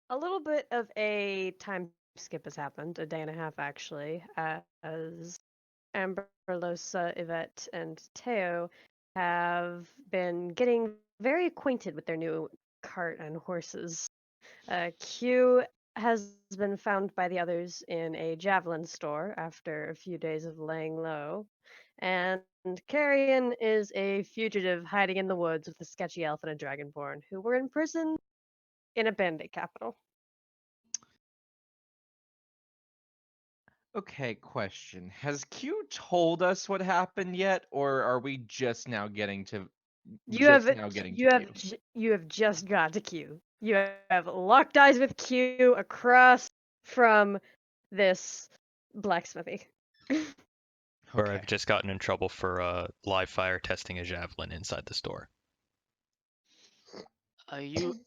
A little bit of a time skip has happened, a day and a half actually, as Amberlosa, Yvette, and Teo have been getting very acquainted with their new cart and horses. Q has been found by the others in a javelin store after a few days of laying low, and Carrion is a fugitive hiding in the woods with a sketchy elf and a dragonborn who were in prison in a bandit capital. Okay, question. Has Q told us what happened yet, or are we just now getting to You have Q? you have just got to Q. You have locked eyes with Q across from this blacksmithy. Where I've Okay. just gotten in trouble for live fire testing a javelin inside the store. Are you?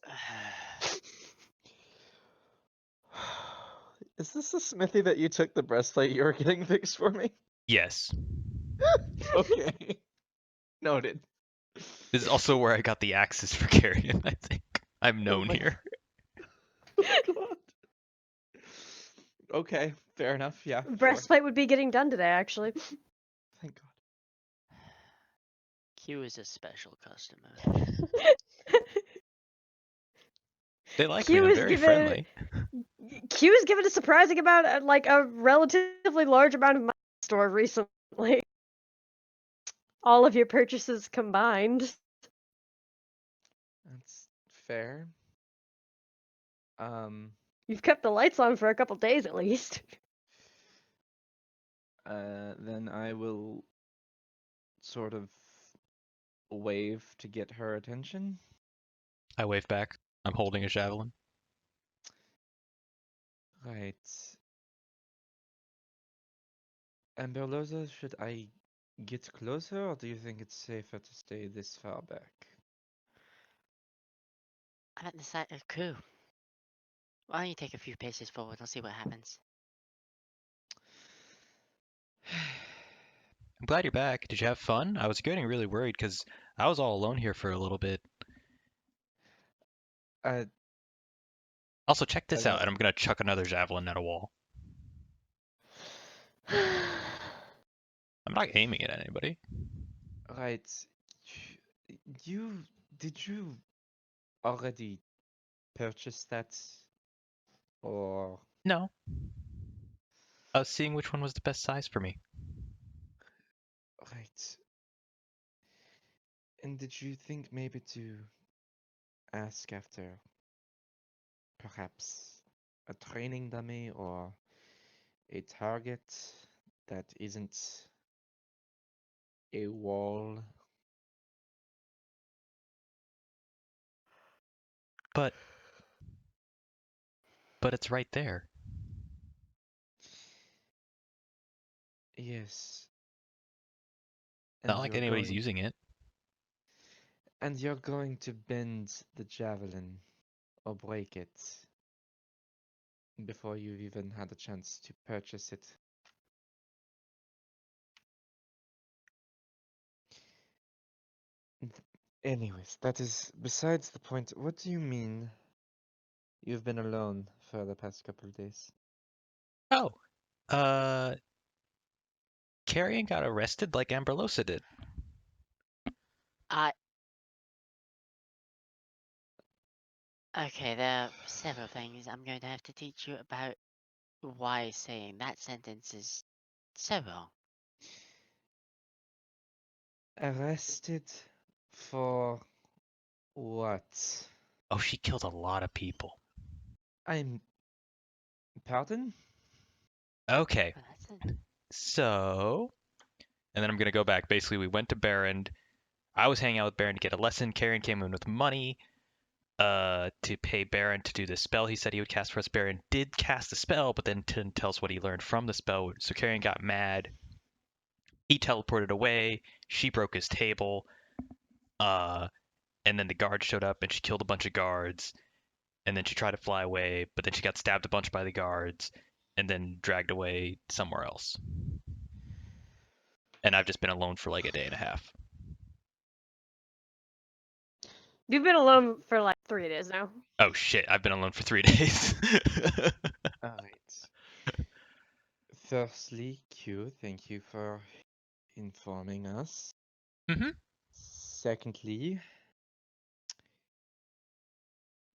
Is this the smithy that you took the breastplate you were getting fixed for me? Yes. Okay. Noted. This is also where I got the axes for Carrion, I think. I'm known my here. God. Okay, fair enough. Yeah, sure. Breastplate would be getting done today, actually. Thank God. Q is a special customer. They like me, Q I'm is very given friendly. Q is given a surprising amount, like a relatively large amount of money in the store recently. All of your purchases combined. That's fair. You've kept the lights on for a couple days at least. Then I will sort of wave to get her attention. I wave back. I'm holding a javelin. Right. Amberlosa, should I get closer, or do you think it's safer to stay this far back? I'm at the side of Q. Why don't you take a few paces forward? I'll see what happens. I'm glad you're back. Did you have fun? I was getting really worried because I was all alone here for a little bit. Uh, Also, check this uh, out, and I'm gonna chuck another javelin at a wall. I'm not aiming at anybody. right. You did you already purchase that, or No. I was seeing which one was the best size for me. right? And did you think maybe to ask after perhaps a training dummy or a target that isn't a wall? But it's right there. Yes. Not And like you're anybody's going using it. to bend the javelin or break it before you've even had a chance to purchase it. Anyways, that is besides the point. What do you mean you've been alone for the past couple of days? Oh, uh, Carrion got arrested like Amberlosa did. I. Okay, there are several things I'm going to have to teach you about why saying that sentence is so wrong. Arrested for what? Oh, she killed a lot of people. I'm. Pardon? Okay, Well, that's a... so, and then I'm gonna go back. Basically, we went to Baron. I was hanging out with Baron to get a lesson. Carrion came in with money, to pay Baron to do the spell he said he would cast for us. Baron did cast the spell, but then didn't tell us what he learned from the spell. So Carrion got mad. He teleported away. She broke his table. Uh, and then the guard showed up and she killed a bunch of guards. And then she tried to fly away, but then she got stabbed a bunch by the guards and then dragged away somewhere else. And I've just been alone for like a day and a half. You've been alone for like 3 days now. Oh shit, I've been alone for 3 days. Alright. Firstly, Q, thank you for informing us. Mm-hmm. Secondly,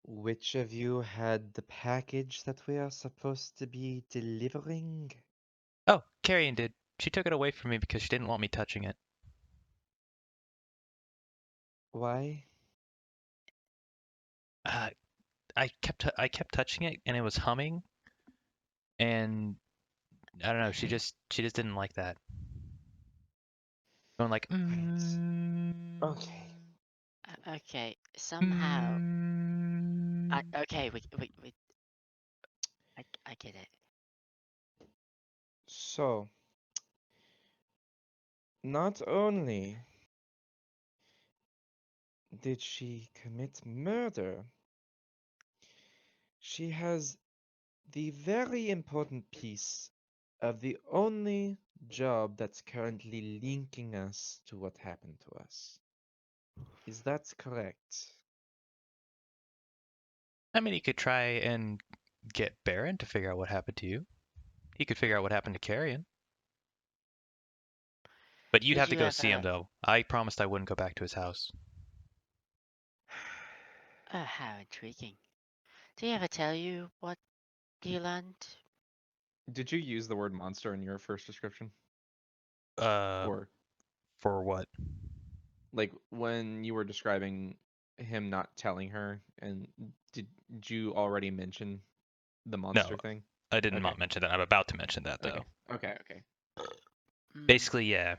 which of you had the package that we are supposed to be delivering? Oh, Carrion did. She took it away from me because she didn't want me touching it. Why? I kept touching it and it was humming, and I don't know. She Okay. just didn't like that. Going like, Right. Okay. Okay, somehow. mm. Okay, we I get it. So, not only did she commit murder, she has the very important piece of the only job that's currently linking us to what happened to us. Is that correct? I mean, he could try and get Baron to figure out what happened to you. He could figure out what happened to Carrion. But you'd Did have to you go see ever? him, though. I promised I wouldn't go back to his house. Oh, how intriguing. Did he ever tell you what he learned? Did you use the word monster in your first description? Uh, Or for what? like when you were describing him not telling her, and did you already mention the monster No, thing? I did Okay. not mention that. I'm about to mention that, Okay. though. Okay. Mm, Basically, yeah.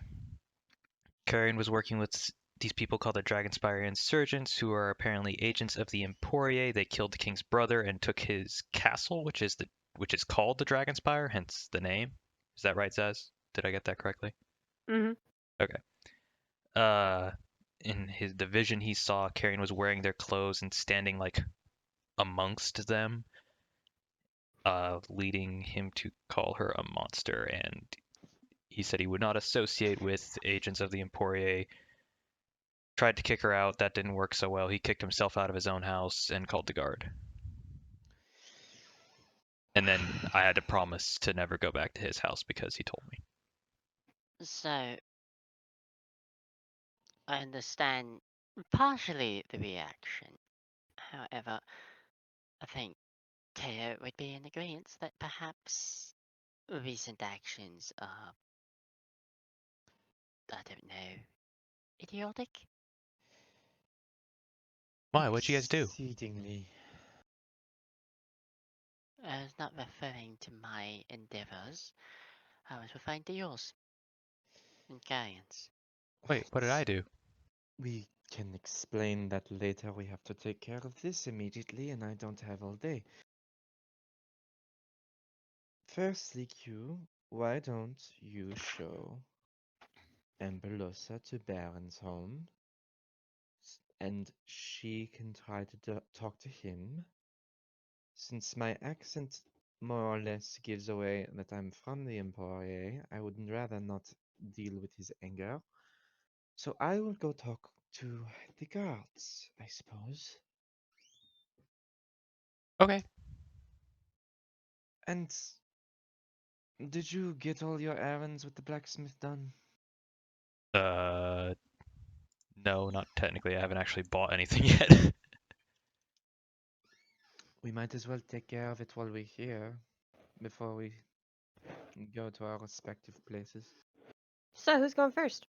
Carrion was working with these people called the Dragonspire Insurgents, who are apparently agents of the Emporie. They killed the king's brother and took his castle, which is called the Dragonspire, hence the name. Is that right, Zaz? Did I get that correctly? Mm-hmm. Okay. Uh, in the vision he saw, Carrion was wearing their clothes and standing like amongst them, leading him to call her a monster. And he said he would not associate with agents of the Emporie. Tried to kick her out. That didn't work so well. He kicked himself out of his own house and called the guard. And then I had to promise to never go back to his house because he told me. so I understand partially the reaction. However, I think Teo would be in agreement that perhaps recent actions are, I don't know, idiotic? Why? What'd you guys do? Exceedingly. I was not referring to my endeavors. I was referring to yours and Guyan's. Wait, what did I do? We can explain that later. We have to take care of this immediately, and I don't have all day. Firstly, Q, why don't you show Amberlosa to Baron's home, and she can try to talk to him? Since my accent more or less gives away that I'm from the Emporier, I would rather not deal with his anger. So I will go talk to the guards, I suppose. Okay. And did you get all your errands with the blacksmith done? Uh, no, not technically. I haven't actually bought anything yet. We might as well take care of it while we're here, before we go to our respective places. So who's going first?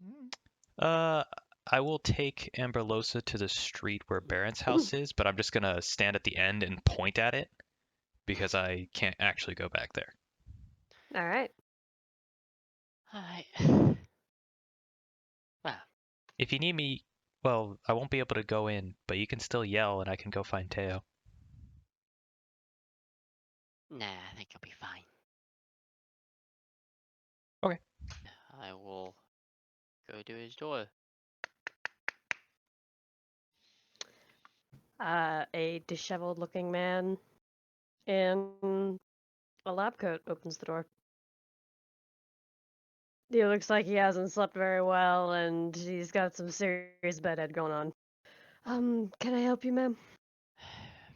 Mm. Uh, I will take Amberlosa to the street where Baron's house is, but I'm just gonna stand at the end and point at it because I can't actually go back there. All right. Alright. Well, If you need me, well, I won't be able to go in, but you can still yell and I can go find Teo. nah, I think I'll be fine. Okay. I will go to his door. A disheveled looking man in a lab coat opens the door. He looks like he hasn't slept very well and he's got some serious bedhead going on. Can I help you, ma'am?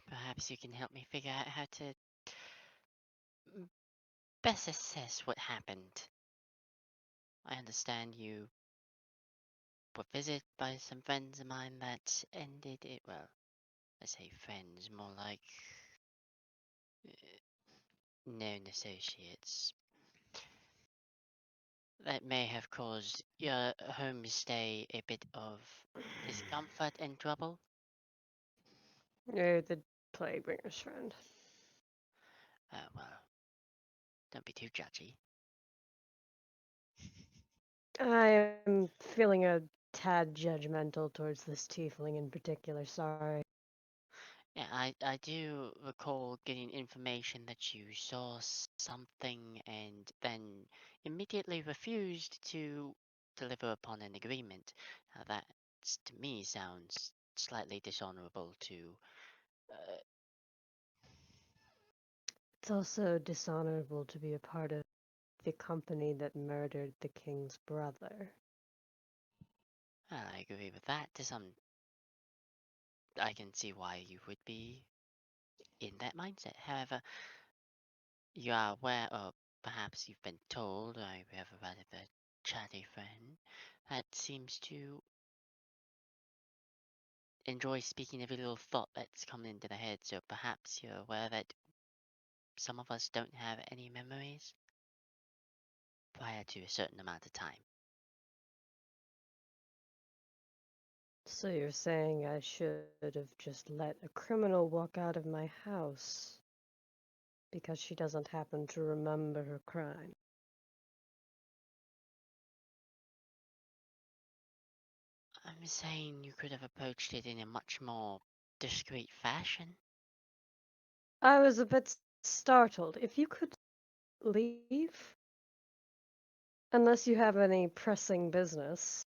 Perhaps you can help me figure out how to best assess what happened. I understand you were visited by some friends of mine that ended it. Well, I say friends, more like known associates. That may have caused your homestay a bit of discomfort and trouble. You're the Plaguebringer's friend. Well, don't be too judgy. I am feeling a tad judgmental towards this tiefling in particular, sorry. Yeah, I do recall getting information that you saw something and then immediately refused to deliver upon an agreement. Now that to me sounds slightly dishonorable to. Uh, It's also dishonorable to be a part of the company that murdered the king's brother. well, I agree with that. I can see why you would be in that mindset. However, you are aware, or perhaps you've been told, I have a rather chatty friend that seems to enjoy speaking every little thought that's come into the head, so perhaps you're aware that some of us don't have any memories prior to a certain amount of time. So you're saying I should have just let a criminal walk out of my house because she doesn't happen to remember her crime? I'm saying you could have approached it in a much more discreet fashion. I was a bit startled. If you could leave, unless you have any pressing business.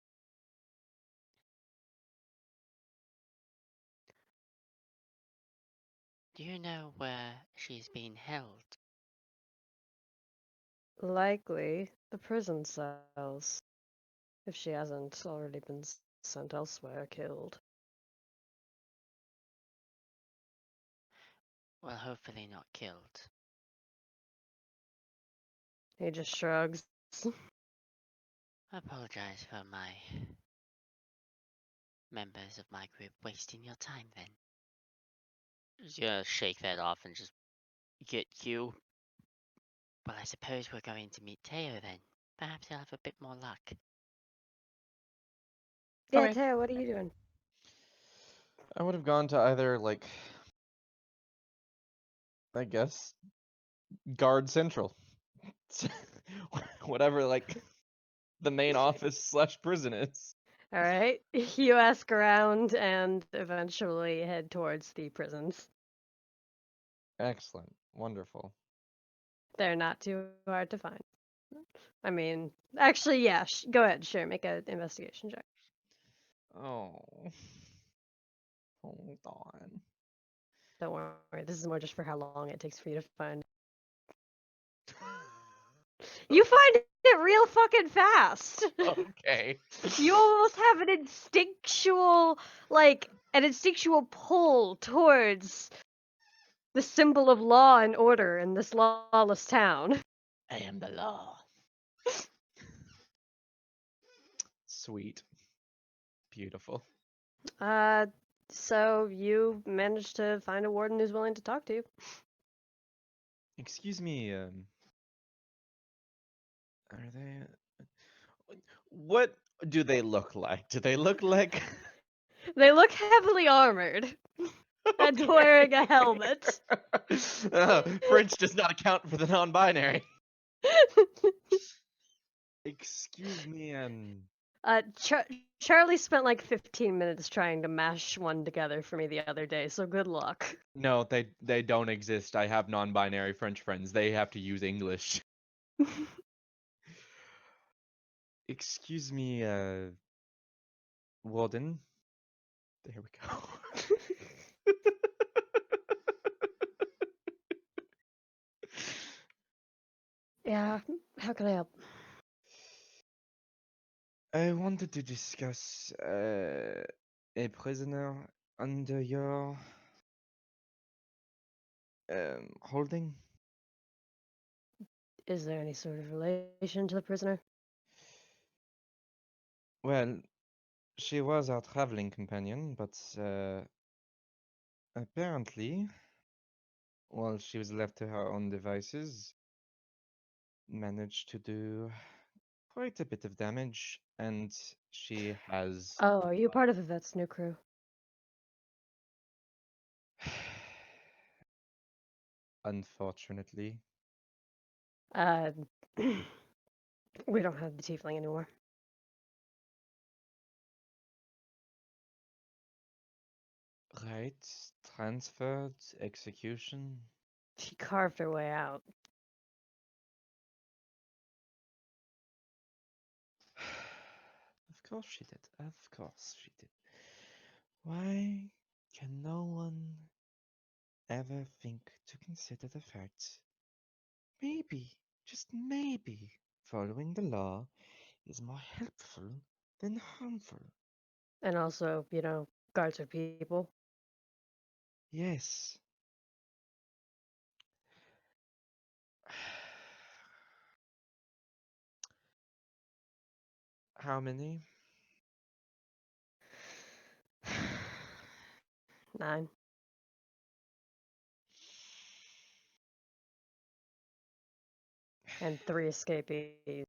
Do you know where she's being held? Likely the prison cells, if she hasn't already been sent elsewhere, killed. Well, hopefully not killed. He just shrugs. I apologize for my members of my group wasting your time then. Just gonna shake that off and just get you. Well, I suppose we're going to meet Teo then. Perhaps you'll have a bit more luck. Yeah, Okay. Teo, what are you doing? I would have gone to either like I guess Guard Central, whatever like the main office slash prison is. All right. You ask around and eventually head towards the prisons. Excellent, wonderful. They're not too hard to find. I mean, actually, yeah. Go ahead, sure. Make an investigation check. Oh, hold on. Don't worry. This is more just for how long it takes for you to find. You find it real fucking fast. Okay. You almost have an instinctual pull towards the symbol of law and order in this lawless town. I am the law. Sweet. Beautiful. Uh, so you managed to find a warden who's willing to talk to you. Excuse me, are they what do they look like? Do they look like They look heavily armored and Okay. wearing a helmet. French does not account for the non-binary. Excuse me, Charlie spent like 15 minutes trying to mash one together for me the other day, so good luck. no, they don't exist. I have non-binary French friends. They have to use English. Excuse me, Warden. There we go. Yeah, how can I help? I wanted to discuss a prisoner under your holding? Is there any sort of relation to the prisoner? Well, she was our traveling companion, but apparently, while she was left to her own devices, managed to do quite a bit of damage, and she has. Oh, are you part of the vet's new crew? Unfortunately. Uh, we don't have the tiefling anymore. Right, transferred, execution. She carved her way out. Of course she did. Of course she did. Why can no one ever think to consider the fact maybe, just maybe, following the law is more helpful than harmful? And also, guards are people. Yes. How many? 9. And 3 escapees.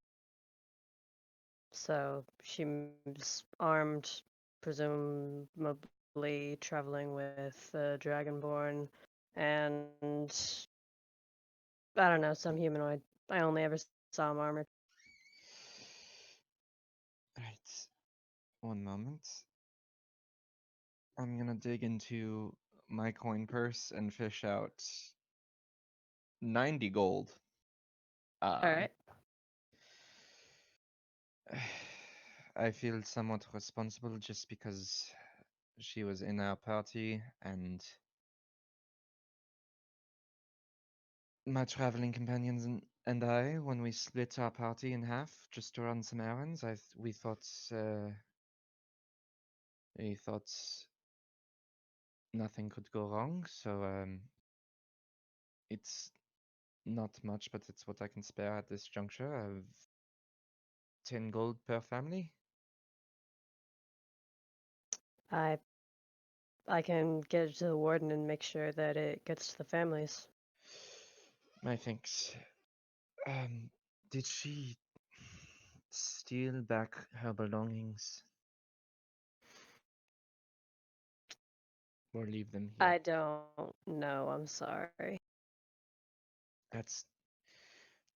So she's armed, presumably traveling with the Dragonborn, and I don't know, some humanoid. I only ever saw him armored. Right. One moment. I'm gonna dig into my coin purse and fish out 90 gold. All Um, right. I feel somewhat responsible just because she was in our party and my traveling companions and I, when we split our party in half just to run some errands, we thought nothing could go wrong. So it's not much, but it's what I can spare at this juncture. Of 10 gold per family. I I can get it to the warden and make sure that it gets to the families. My thanks. Did she steal back her belongings or leave them here? I don't know. I'm sorry. That's.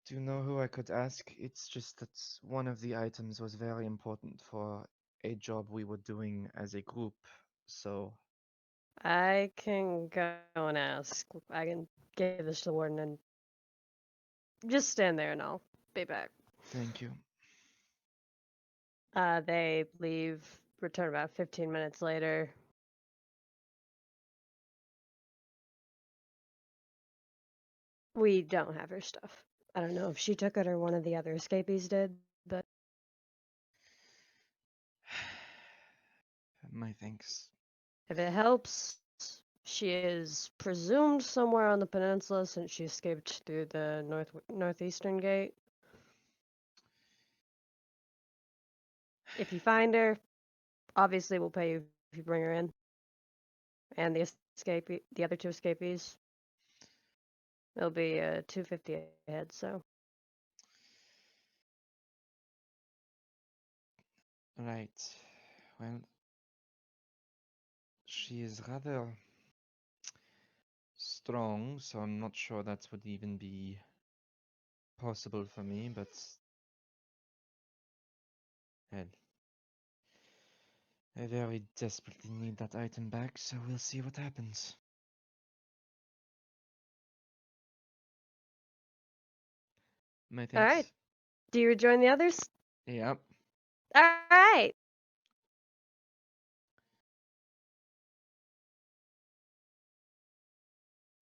Do you know who I could ask? It's just that one of the items was very important for a job we were doing as a group, so I can go and ask. I can give this to the warden and just stand there and I'll be back. thank you. They leave, return about 15 minutes later. We don't have her stuff. I don't know if she took it or one of the other escapees did, but My thanks. if it helps, she is presumed somewhere on the peninsula since she escaped through the northeastern gate. If you find her, obviously we'll pay you if you bring her in. And the other 2 escapees, it'll be 250 a head. So Right. Well, she is rather strong, so I'm not sure that would even be possible for me, but hell, I very desperately need that item back, so we'll see what happens. My all right, thanks. do you rejoin the others? Yep. All right.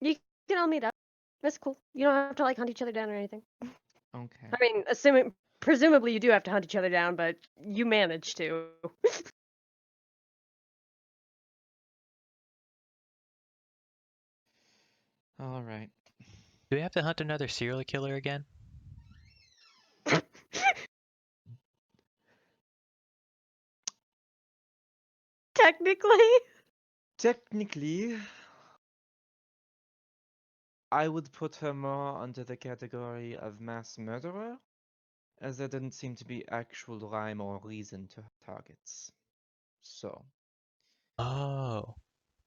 You can all meet up. That's cool. You don't have to like hunt each other down or anything. Okay. I mean, presumably you do have to hunt each other down, but you manage to. All right. Do we have to hunt another serial killer again? Technically. Technically, I would put her more under the category of mass murderer, as there didn't seem to be actual rhyme or reason to her targets. So, Oh.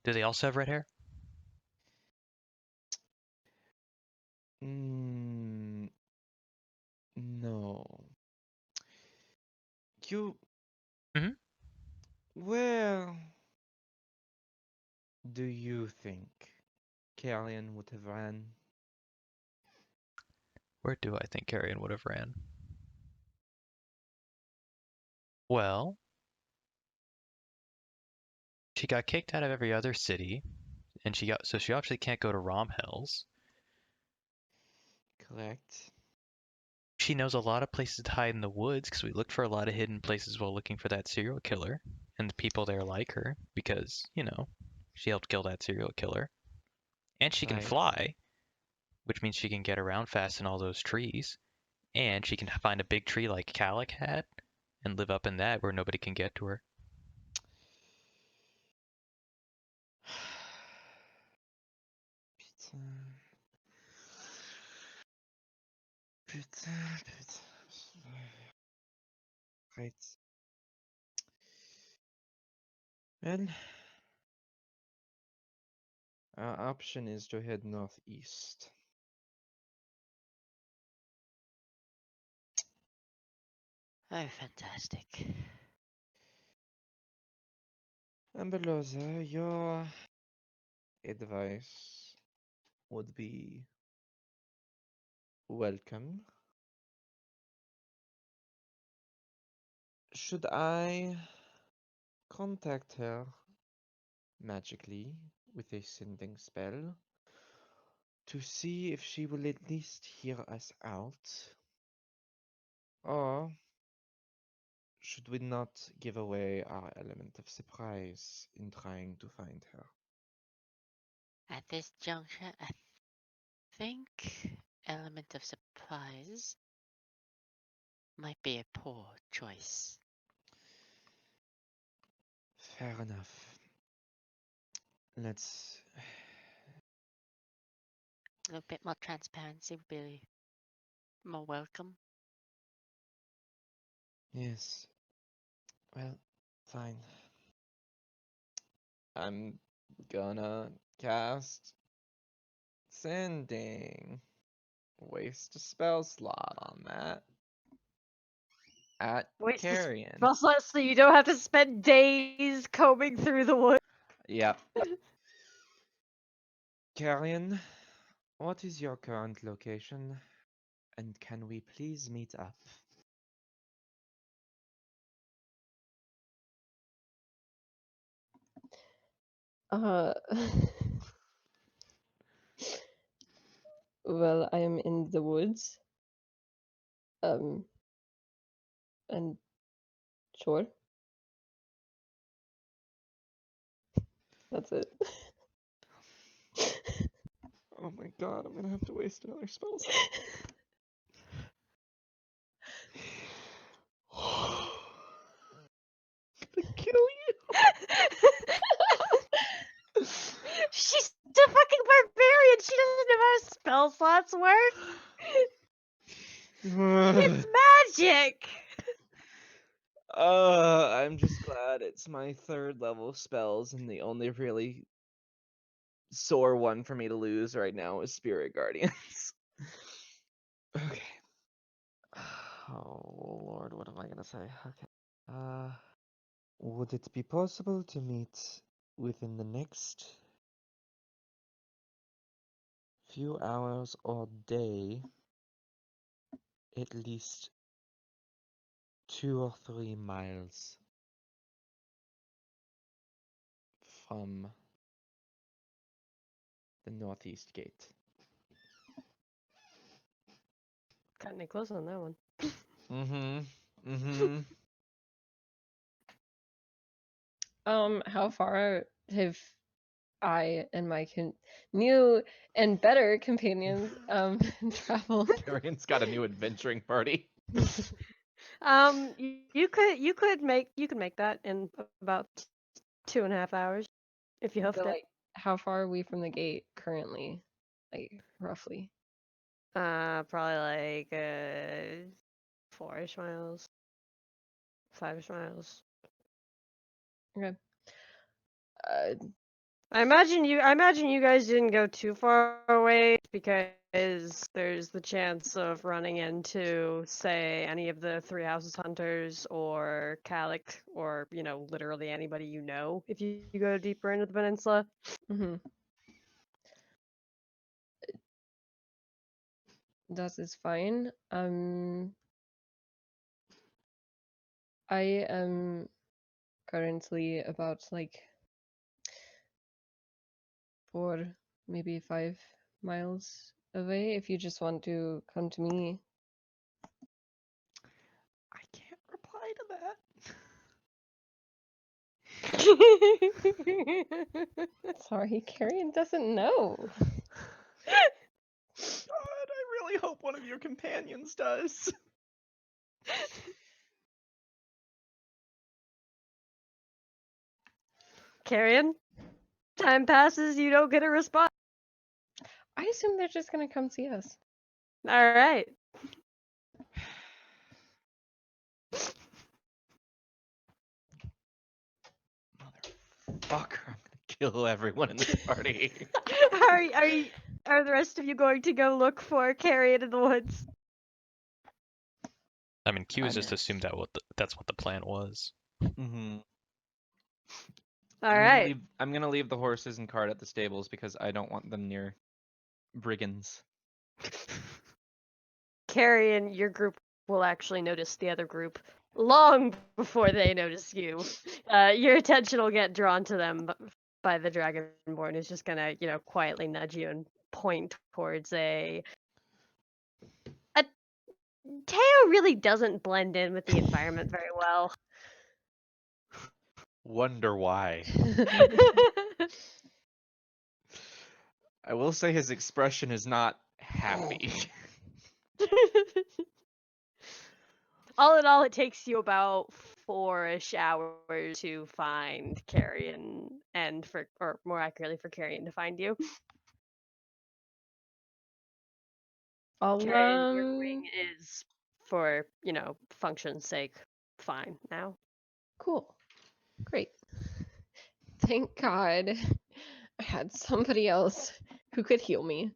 Do they also have red hair? mm, no. You, Mhm. where do you think Carrion would have ran? Where do I think Carrion would have ran? Well, she got kicked out of every other city, and she obviously can't go to Romhells. Correct. She knows a lot of places to hide in the woods because we looked for a lot of hidden places while looking for that serial killer, and the people there like her because, she helped kill that serial killer. And she can Right. fly, which means she can get around fast in all those trees. And she can find a big tree like Calic had and live up in that where nobody can get to her. Putain. Putain, putain. Right. Well, our option is to head northeast. Oh, fantastic. Amberlosa, your advice would be welcome. Should I contact her magically with a sending spell to see if she will at least hear us out? Or should we not give away our element of surprise in trying to find her? At this juncture, I think element of surprise might be a poor choice. Fair enough. Let's. A little bit more transparency would be more welcome. Yes. Well, fine. I'm gonna cast Sending. Waste a spell slot on that. At Waste the Carrion. spell slot so you don't have to spend days combing through the woods. Yep. Carrion, what is your current location? And can we please meet up? Uh, well, I am in the woods. And sure. That's it. Oh my god, I'm gonna have to waste another spell slot. Gonna kill you. She's a fucking barbarian. She doesn't know how spell slots work. It's magic. I'm just glad it's my third level spells, and the only really sore one for me to lose right now is Spirit Guardians. Okay. Oh Lord, what am I gonna say? Okay. Would it be possible to meet within the next few hours or day, at least 2 or 3 miles from the northeast gate? Cutting it close on that one. Mm-hmm. How far have I and my new and better companions travel. Carrion's got a new adventuring party. You could make that in about 2.5 hours if you hoofed But it. like, how far are we from the gate currently? Like roughly. Probably like 4-ish miles, 5-ish miles. Okay. Uh, I imagine you guys didn't go too far away because there's the chance of running into, say, any of the Three Houses hunters or Calic or, literally anybody if you go deeper into the peninsula. mhm. That is fine. I am currently about like 4, maybe 5 miles away. If you just want to come to me. I can't reply to that. Sorry, Carrion doesn't know. God, I really hope one of your companions does. Carrion, time passes, you don't get a response. I assume they're just gonna come see us. All right. Motherfucker, I'm gonna kill everyone in this party. Are the rest of you going to go look for Carrion in the woods? I mean, Q has I'm- just assumed that's what the plan was. Mm-hmm. All right. I'm gonna leave the horses and cart at the stables because I don't want them near brigands. Carrion, your group will actually notice the other group long before they notice you. Your attention will get drawn to them by the Dragonborn, who's just gonna, quietly nudge you and point towards a. Teo really doesn't blend in with the environment very well. Wonder why. I will say his expression is not happy. All in all, it takes you about 4-ish hours to find Carrion, or more accurately, for Carrion to find you. I'll Carrion, your wing is, for function's sake, fine now. cool. Great. Thank God I had somebody else who could heal me.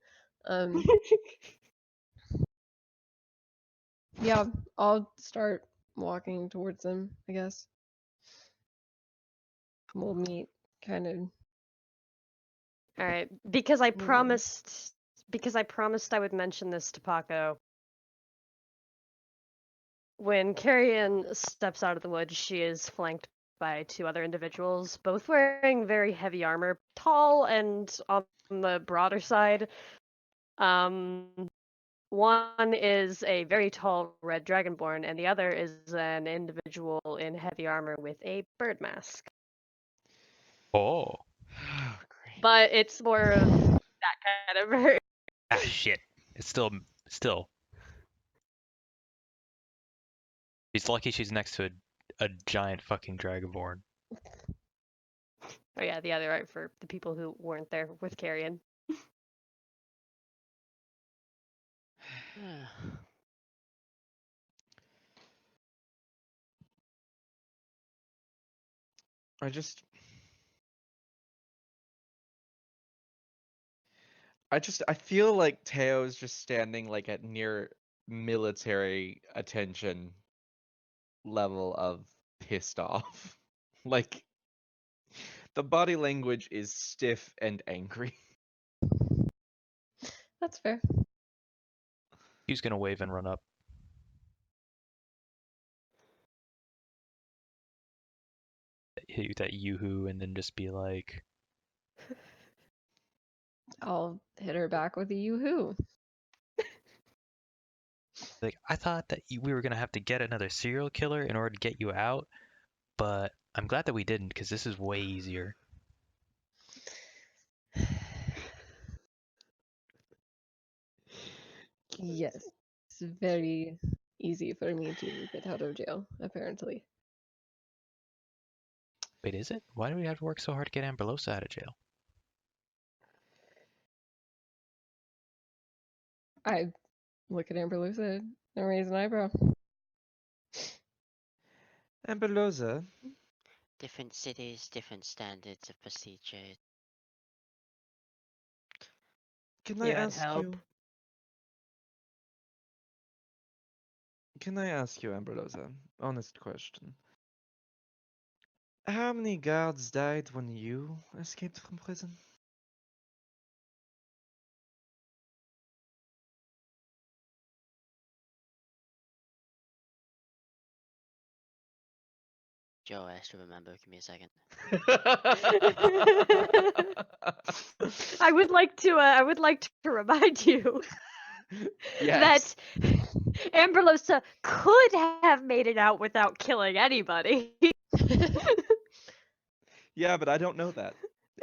Yeah, I'll start walking towards them, I guess. We'll meet kind of. All right, because I Mm. promised I would mention this to Paco. When Carrion steps out of the woods, she is flanked by 2 other individuals, both wearing very heavy armor, tall and on the broader side. One is a very tall red dragonborn, and the other is an individual in heavy armor with a bird mask. Oh. Great. But it's more of that kind of bird. Ah, shit. It's still. She's lucky she's next to a giant fucking dragonborn. Oh yeah, the other art for the people who weren't there with Carrion. I feel like Teo's just standing like at near military attention level of pissed off. Like the body language is stiff and angry. That's fair. Q's gonna wave and run up. Hit you with that yoo-hoo and then just be like, I'll hit her back with a yoo-hoo. I thought that we were gonna have to get another serial killer in order to get you out, but I'm glad that we didn't because this is way easier. Yes. It's very easy for me to get out of jail, apparently. Wait, is it? Why do we have to work so hard to get Amberlosa out of jail? I look at Amberlusa and raise an eyebrow. Amberlosa, Different cities, different standards of procedure. can I You had ask help. you? Can I ask you, Amberlosa? Honest question. How many guards died when you escaped from prison? Joe has to remember. Give me a second. I would like to remind you Yes. that Amberlosa could have made it out without killing anybody. Yeah, but I don't know that.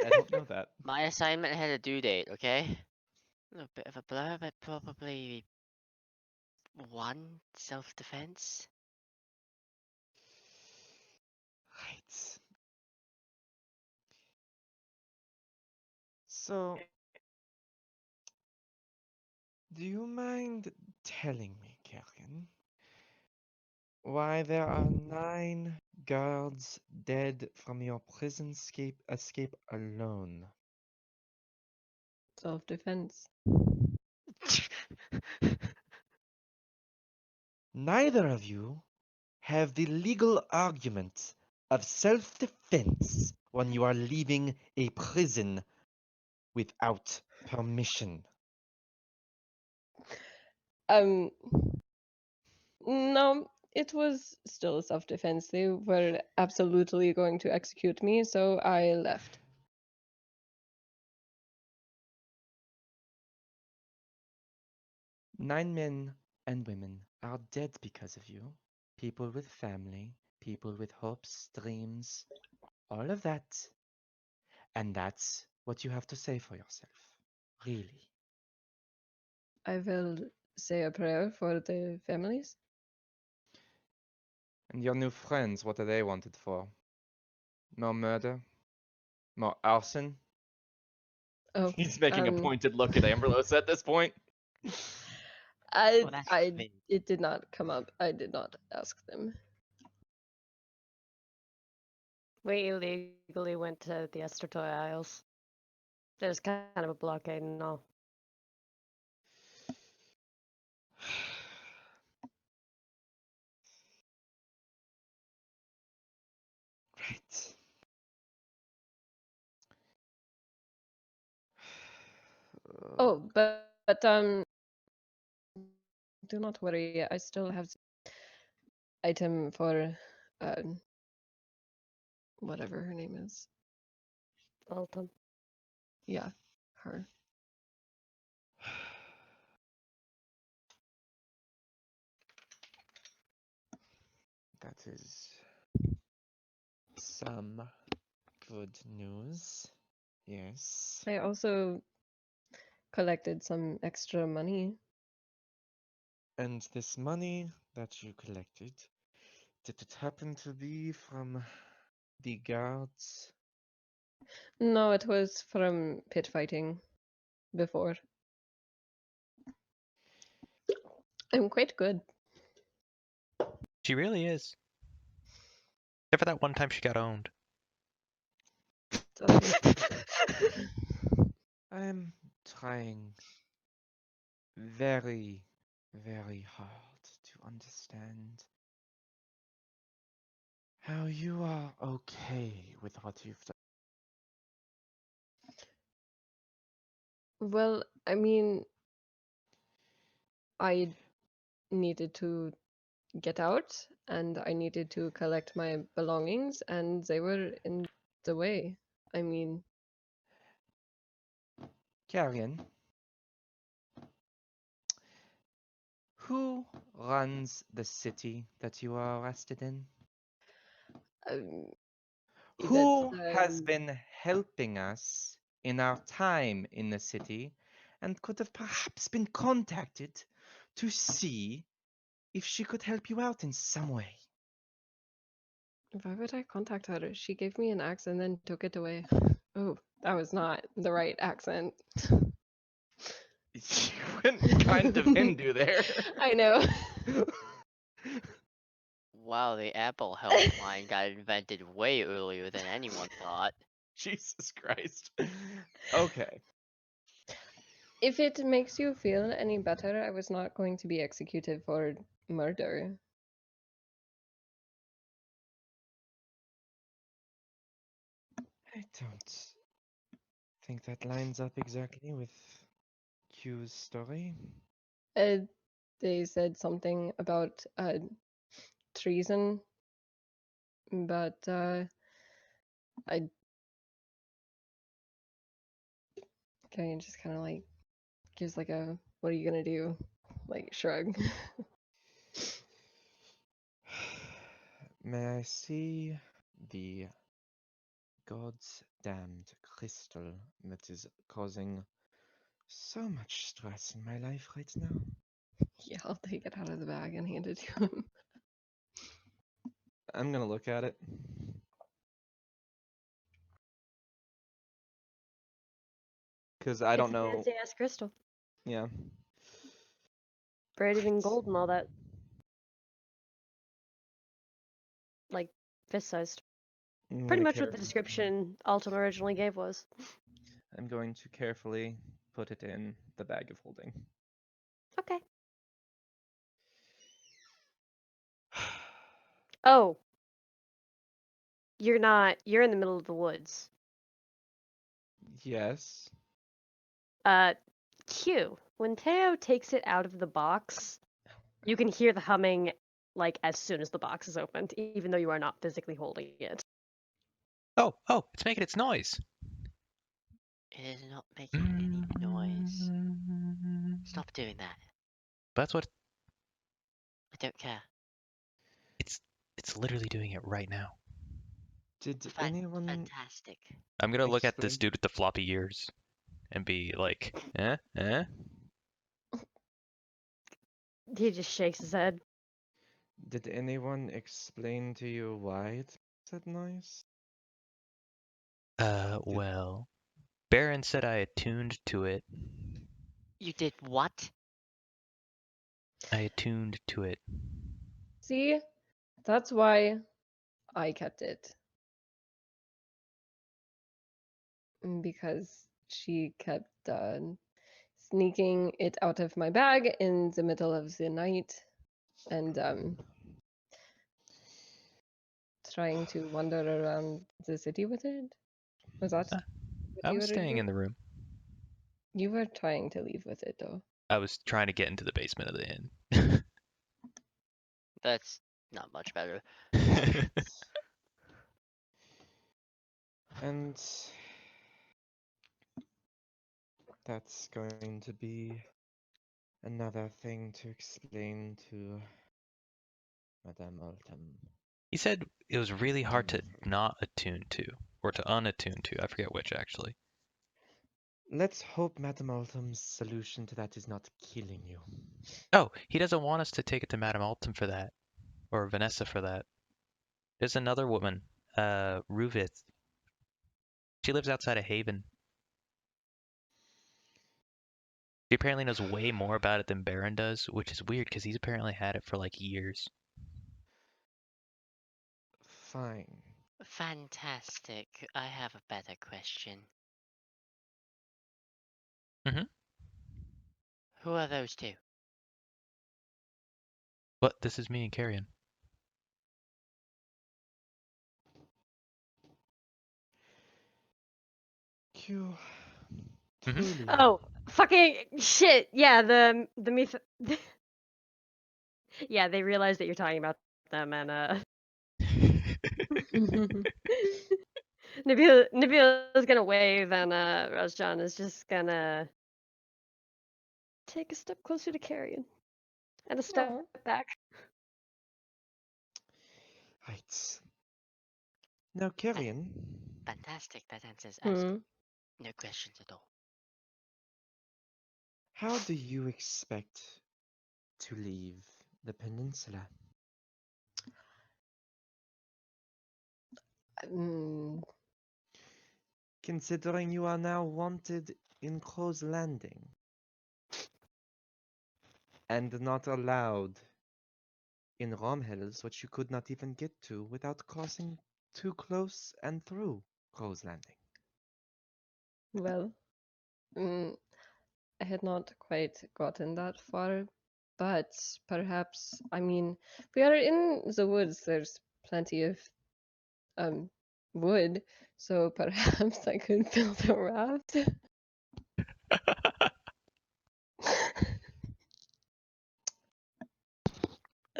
I don't know that. My assignment had a due date, okay? A little bit of a blur, but probably one self-defense. Right. So, do you mind telling me, Kerrigan, why there are 9 guards dead from your prison escape alone? Self-defense. Neither of you have the legal argument of self-defense when you are leaving a prison without permission. Um, no, it was still self-defense. They were absolutely going to execute me, so I left. 9 men and women are dead because of you. People with family, people with hopes, dreams, all of that. And that's what you have to say for yourself. Really. I will say a prayer for the families. And your new friends, what are they wanted for? More murder? More arson? Oh, He's making a um, pointed look at Amberlos at this point. Well, that's vague. it did not come up. I did not ask them. We illegally went to the Estertoy Isles. There's kind of a blockade and all. Right. Oh, but do not worry. I still have item for whatever her name is. Alton. Yeah, her. That is some good news. Yes. I also collected some extra money. And this money that you collected, did it happen to be from the guards? No, it was from pit fighting before. I'm quite good. She really is. Except for that one time she got owned. Sorry. I'm trying very, very hard to understand how you are okay with what you've done. Well, I mean, I needed to get out and I needed to collect my belongings and they were in the way. I mean, Carrion, who runs the city that you are arrested in? um, Yvette's Who has been helping us in our time in the city and could have perhaps been contacted to see if she could help you out in some way. Why would I contact her? She gave me an axe and then took it away. Oh, that was not the right accent. You went kind of Hindu there. I know. Wow, the Apple helpline got invented way earlier than anyone thought. Jesus Christ. Okay. If it makes you feel any better, I was not going to be executed for murder. I don't think that lines up exactly with Q's story. Uh, they said something about treason, but I okay, just kind of like gives like a "what are you gonna do?" like shrug. May I see the God's damned crystal that is causing so much stress in my life right now? Yeah, I'll take it out of the bag and hand it to him. I'm gonna look at it. Because I don't It's a know. fancy ass crystal, Yeah. braided in Right. gold and all that, like fist sized. I'm Pretty gonna much what the care. description Altum originally gave was. I'm going to carefully put it in the bag of holding. Okay. Oh, you're not. You're in the middle of the woods. Yes. Q. When Teo takes it out of the box, you can hear the humming like as soon as the box is opened, even though you are not physically holding it. Oh, it's making its noise. It is not making any noise. Stop doing that. That's what I don't care. it's literally doing it right now. Did anyone Fantastic. I'm gonna look at this explain? dude with the floppy ears and be like, eh? He just shakes his head. Did anyone explain to you why it's that noise? Well, Baron said I attuned to it. You did what? I attuned to it. See, that's why I kept it. Because she kept sneaking it out of my bag in the middle of the night and trying to wander around the city with it. Was that Uh, what I you was were staying in doing? the room. You were trying to leave with it, though. I was trying to get into the basement of the inn. That's not much better. And that's going to be another thing to explain to Madame Altum. He said it was really hard to not attune to, or to unattune to. I forget which actually. Let's hope Madame Altum's solution to that is not killing you. Oh, he doesn't want us to take it to Madame Altum for that, or Vanessa for that. There's another woman, Ruvith. She lives outside of Haven. She apparently knows way more about it than Baron does, which is weird because he's apparently had it for like years. Fine. Fantastic. I have a better question. Mhm. Who are those two? But this is me and Carrion. Q. Mhm. Truly. Oh, fucking shit! Yeah, the myth. Yeah, they realize that you're talking about them, and Nabila is gonna wave, and Razjan is just gonna take a step closer to Carrion, and a step Aw. back. Right. Now, Carrion, Fantastic. That answers Hmm. no questions at all. how do you expect to leave the peninsula? Mm, Considering you are now wanted in Crow's Landing and not allowed in Romhells, which you could not even get to without crossing too close and through Crow's Landing. well, mm, I had not quite gotten that far, but perhaps, I mean, we are in the woods. There's plenty of um wood, so perhaps I could build a raft.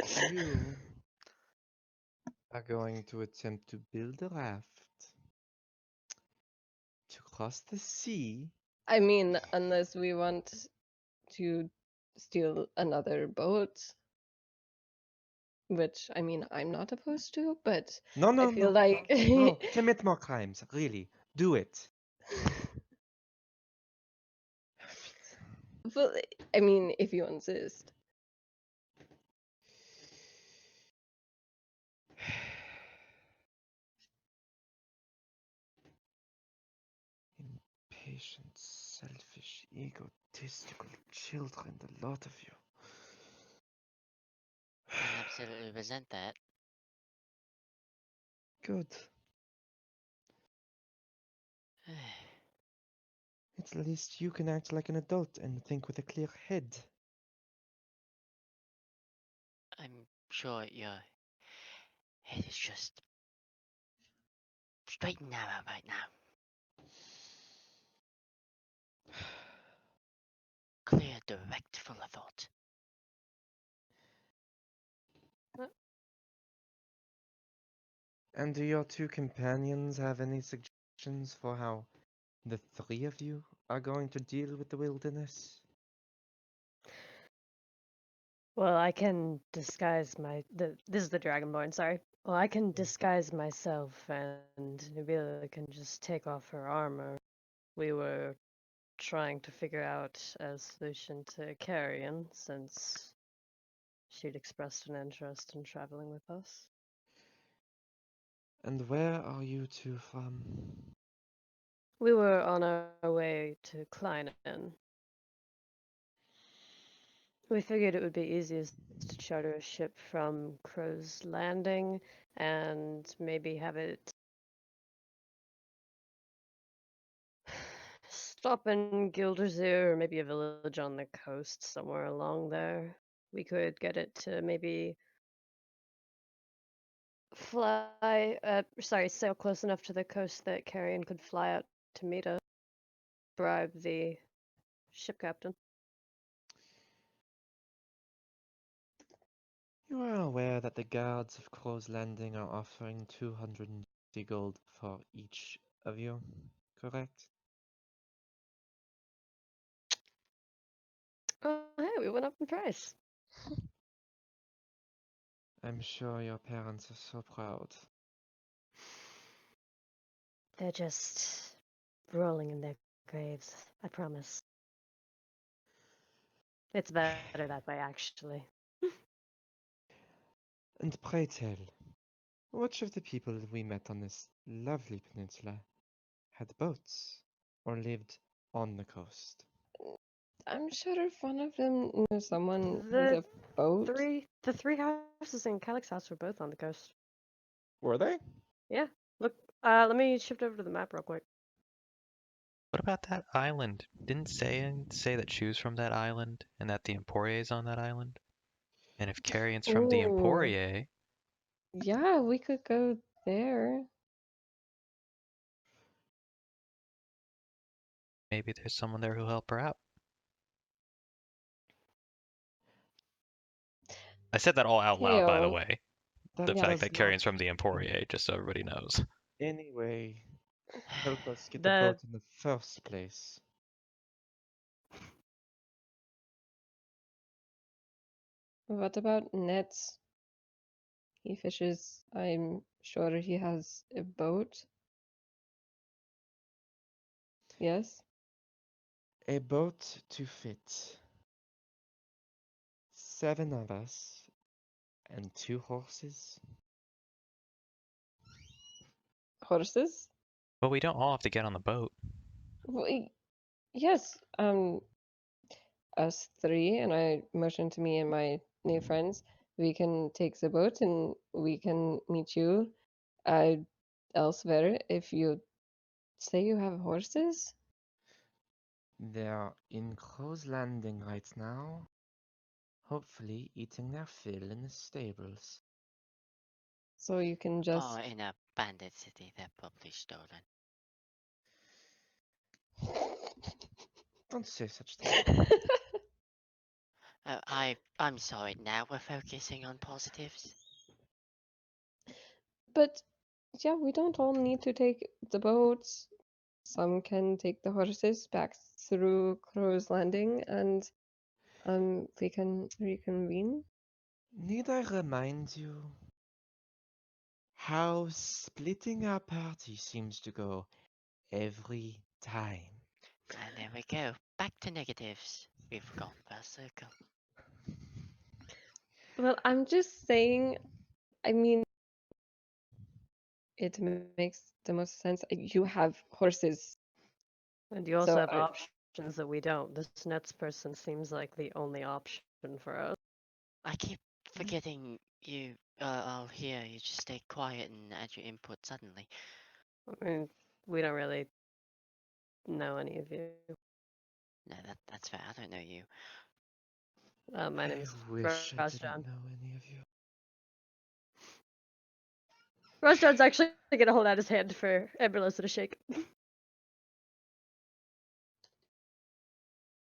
You are going to attempt to build a raft to cross the sea. I mean, unless we want to steal another boat, which I mean, I'm not opposed to, but No, I no, feel no. like No, commit more crimes. Really. Do it. well, I mean, if you insist. Impatient, selfish, egotistical children, the lot of you. I absolutely resent that. Good. At least you can act like an adult and think with a clear head. I'm sure your head is just straight and narrow right now. Clear, direct, full of thought. And do your two companions have any suggestions for how the three of you are going to deal with the wilderness? Well, I can disguise this is the Dragonborn, sorry. Well, I can disguise myself and Nubila can just take off her armor. We were trying to figure out a solution to Carrion since she'd expressed an interest in traveling with us. And where are you two from? We were on our way to Kleinen. We figured it would be easiest to charter a ship from Crow's Landing and maybe have it stop in Gildersleeve or maybe a village on the coast somewhere along there. We could get it to maybe sail close enough to the coast that Carrion could fly out to meet us, bribe the ship captain. You are aware that the guards of Crow's Landing are offering 250 gold for each of you, correct? Oh, hey, we went up in price. I'm sure your parents are so proud. They're just rolling in their graves, I promise. It's better that way, actually. And pray tell, which of the people we met on this lovely peninsula had boats or lived on the coast? I'm sure if one of them knew someone with The a boat. three houses in Calyx House were both on the coast. Were they? Yeah, look. Let me shift over to the map real quick. What about that island? Didn't say that she was from that island and that the Emporia is on that island? And if Carrion's from the Ooh, Emporia, yeah, we could go there. maybe there's someone there who'll help her out. I said that all out loud, by the Teo, way. That The yeah, fact does that not Carrion's from the Emporia, just so everybody knows. anyway help us get the The boat in the first place. what about nets? He fishes. I'm sure he has a boat. Yes? A boat to fit 7 of us and 2 horses. Horses? But we don't all have to get on the boat. Yes, us three, and I motion to me and my new friends. We can take the boat and we can meet you elsewhere if you say you have horses. They're in Crow's Landing right now, hopefully eating their fill in the stables. So you can Oh, just. in a bandit city, they're probably stolen. Don't say such things. I'm sorry. Now we're focusing on positives. But yeah, we don't all need to take the boats. Some can take the horses back through Crow's Landing, and we can reconvene. Need I remind you how splitting our party seems to go every time? And there we go. Back to negatives. We've gone full circle. Well, I'm just saying. I mean, it makes the most sense. You have horses, And you also so have options that we don't. This Nets person seems like the only option for us. I keep forgetting you. I'll hear you just stay quiet and add your input suddenly. I mean, we don't really know any of you. No, that's fair. I don't know you. My name I is wish I didn't Rosjan. know any of you. Rosjan's actually gonna hold out his hand for Emberlosa to shake.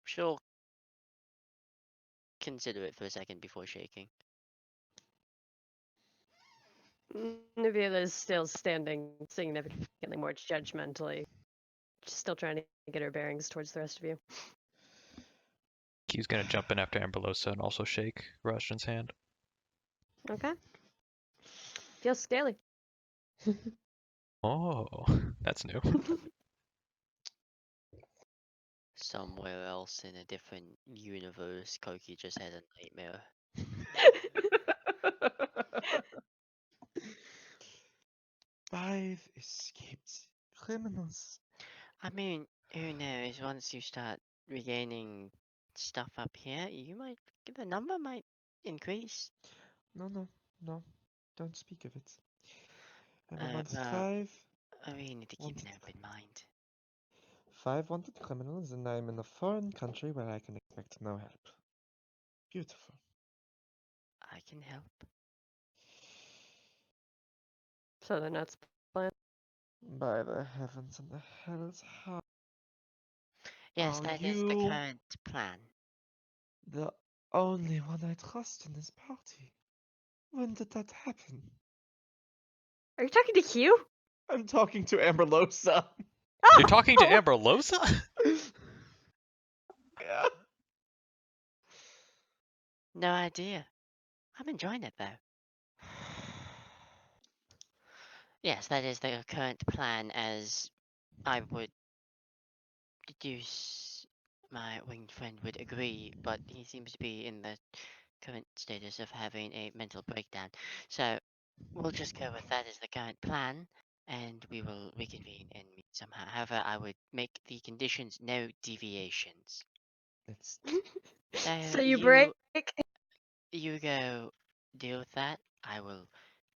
She'll consider it for a second before shaking. Nubila is still standing significantly more judgmentally. She's still trying to get her bearings towards the rest of you. Q's gonna jump in after Amberlosa and also shake Roshan's hand. Okay. Feels scaly. Oh, that's new. Somewhere else in a different universe, Koki just had a nightmare. 5 escaped criminals. I mean, who knows? Once you start regaining stuff up here, the number might increase. No, don't speak of it. I wanted Well, 5. we need to keep an Wanted open mind. 5 wanted criminals, and I'm in a foreign country where I can expect no help. Beautiful. I can help. So the Nets plan. By the heavens and the hell's heart. Yes, Are that is the you current plan. the only one I trust in this party? When did that happen? Are you talking to Q? I'm talking to Amberlosa. You're talking to Amberlosa? Yeah. No idea. I'm enjoying it though. Yes, that is the current plan, as I would deduce my winged friend would agree, but he seems to be in the current status of having a mental breakdown. So we'll just go with that as the current plan, and we will reconvene and meet somehow. However, I would make the conditions no deviations. Let's So So you break? you go deal with that. I will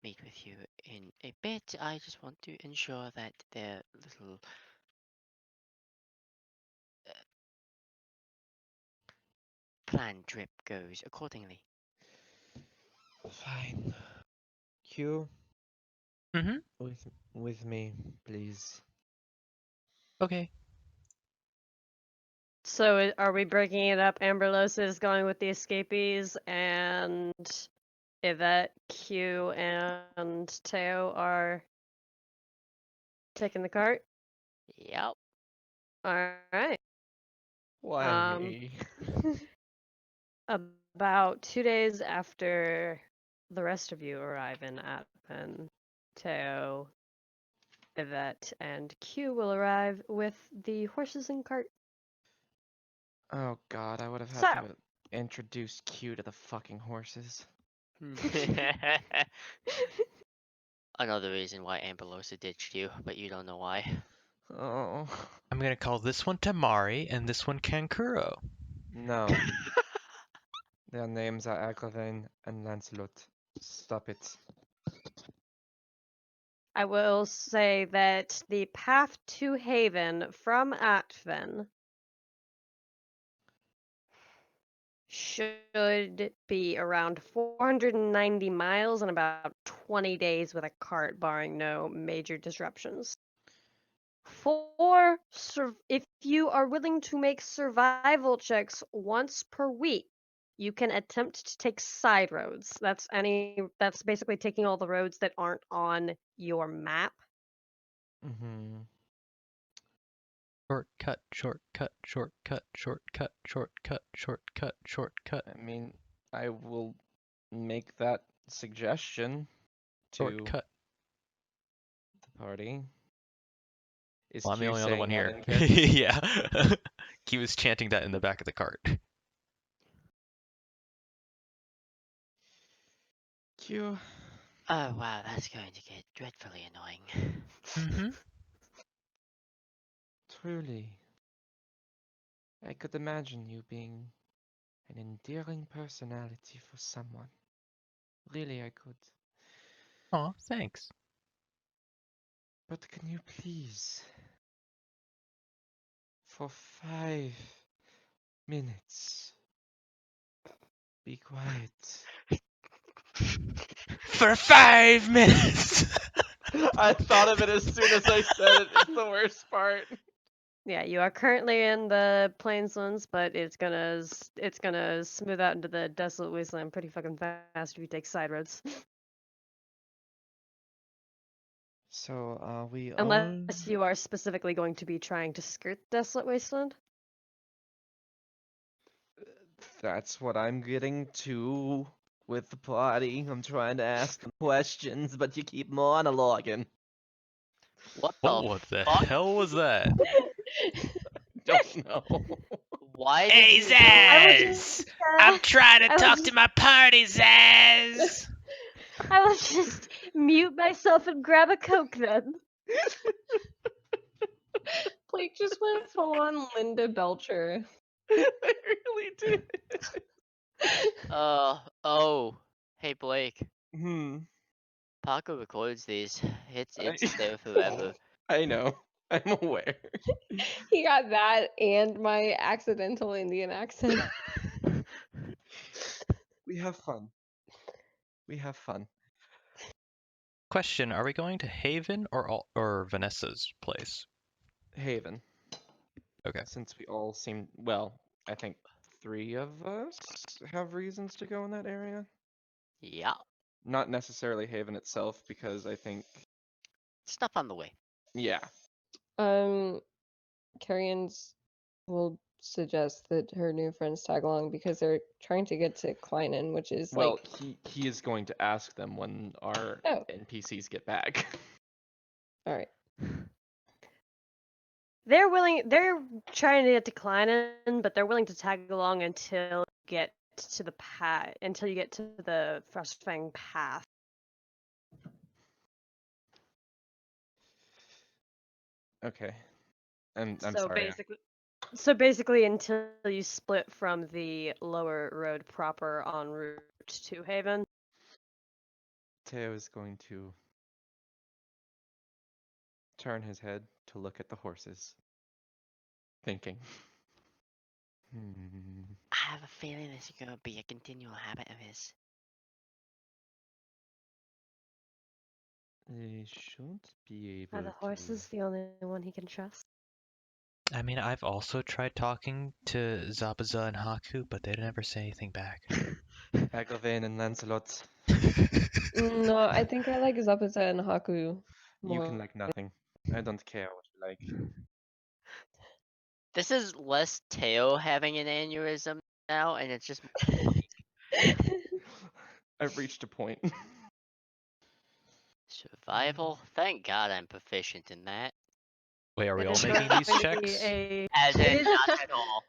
meet with you in a bit. I just want to ensure that their little plan trip goes accordingly. fine. Q Mm-hmm. with me, please. Okay. So are we breaking it up? Amberlosa is going with the escapees, and Yvette, Q, and Teo are taking the cart. Yep. All right. Why me? About 2 days after the rest of you arrive in Atpen, Teo, Yvette, and Q will arrive with the horses and cart. Oh god, I would have had So, to introduce Q to the fucking horses. Another reason why Ambelosa ditched you, but you don't know why. Oh. I'm gonna call this one Tamari and this one Kankuro. No. Their names are Agravane and Lancelot. Stop it. I will say that the path to Haven from Atven should be around 490 miles in about 20 days with a cart, barring no major disruptions. If you are willing to make survival checks once per week, you can attempt to take side roads. That's basically taking all the roads that aren't on your map. Mm-hmm. Shortcut, shortcut, shortcut, shortcut, shortcut, shortcut, shortcut, I mean, I will make that suggestion to shortcut. the party. Is Well, I'm the Q only other saying one that here. in character? Yeah. He was chanting that in the back of the cart. Q. Oh wow, that's going to get dreadfully annoying. Mm-hmm. Truly. I could imagine you being an endearing personality for someone. Really, I could. Aw, thanks. But can you please, for 5 minutes, be quiet? For 5 minutes! I thought of it as soon as I said it. It's the worst part. Yeah, you are currently in the Plainslands, but it's gonna smooth out into the desolate wasteland pretty fucking fast if you take side roads. So, are we all? Unless you are specifically going to be trying to skirt desolate wasteland. That's what I'm getting to with the party. I'm trying to ask them questions, but you keep monologuing. What What the the fuck? hell was that? Don't know. Why did Hey, you do I it? was Zaz! just, I'm trying to I was talk just- to my party, Zaz! I will just mute myself and grab a Coke then. Blake just went full on Linda Belcher. I really did. Oh. Hey Blake. Hmm. Paco records these. It's I, there forever. I know. I'm aware. He got that and my accidental Indian accent. We have fun. We have fun. Question, are we going to Haven or Vanessa's place? Haven. Okay. Since we all seem, well, I think 3 of us have reasons to go in that area. Yeah. Not necessarily Haven itself, because I think, Stuff on the way. yeah. Carrion's will suggest that her new friends tag along because they're trying to get to Kleinen, which is Well, like, he is going to ask them when our oh, NPCs get back. all right. They're trying to get to Kleinen, but they're willing to tag along until you get to the Frostfang path. Okay. I'm So sorry. basically until you split from the lower road proper en route to Haven. Teo is going to turn his head to look at the horses, thinking. I have a feeling this is gonna be a continual habit of his. They should be Are able the horses the only one he can trust? I mean, I've also tried talking to Zabuza and Haku, but they'd never say anything back. Agravane and Lancelot, No, I think I like Zabuza and Haku you more. can like nothing. I don't care what you like. This is less Teo having an aneurysm now, and it's just I've reached a point. survival. Thank God I'm proficient in that. Wait, are we It all is making going these to be checks? As It in, is not at all.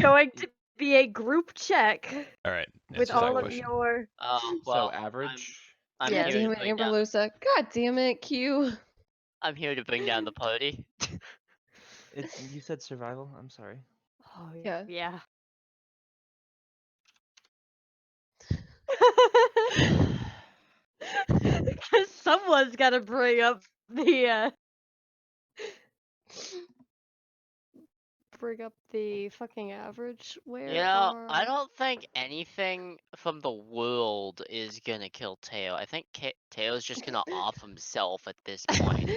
going to be a group check All right. with Answer that all of question. your. Oh So well, average. I'm God Yes. here to damn it, bring down. Amberlosa. God damn it, Q. I'm here to bring down the party. You said survival. I'm sorry. Oh Yeah. yeah. Because someone's got to bring up the fucking average. Where You know, I are? don't think anything from the world is gonna kill Teo. I think Teo's just gonna off himself at this point.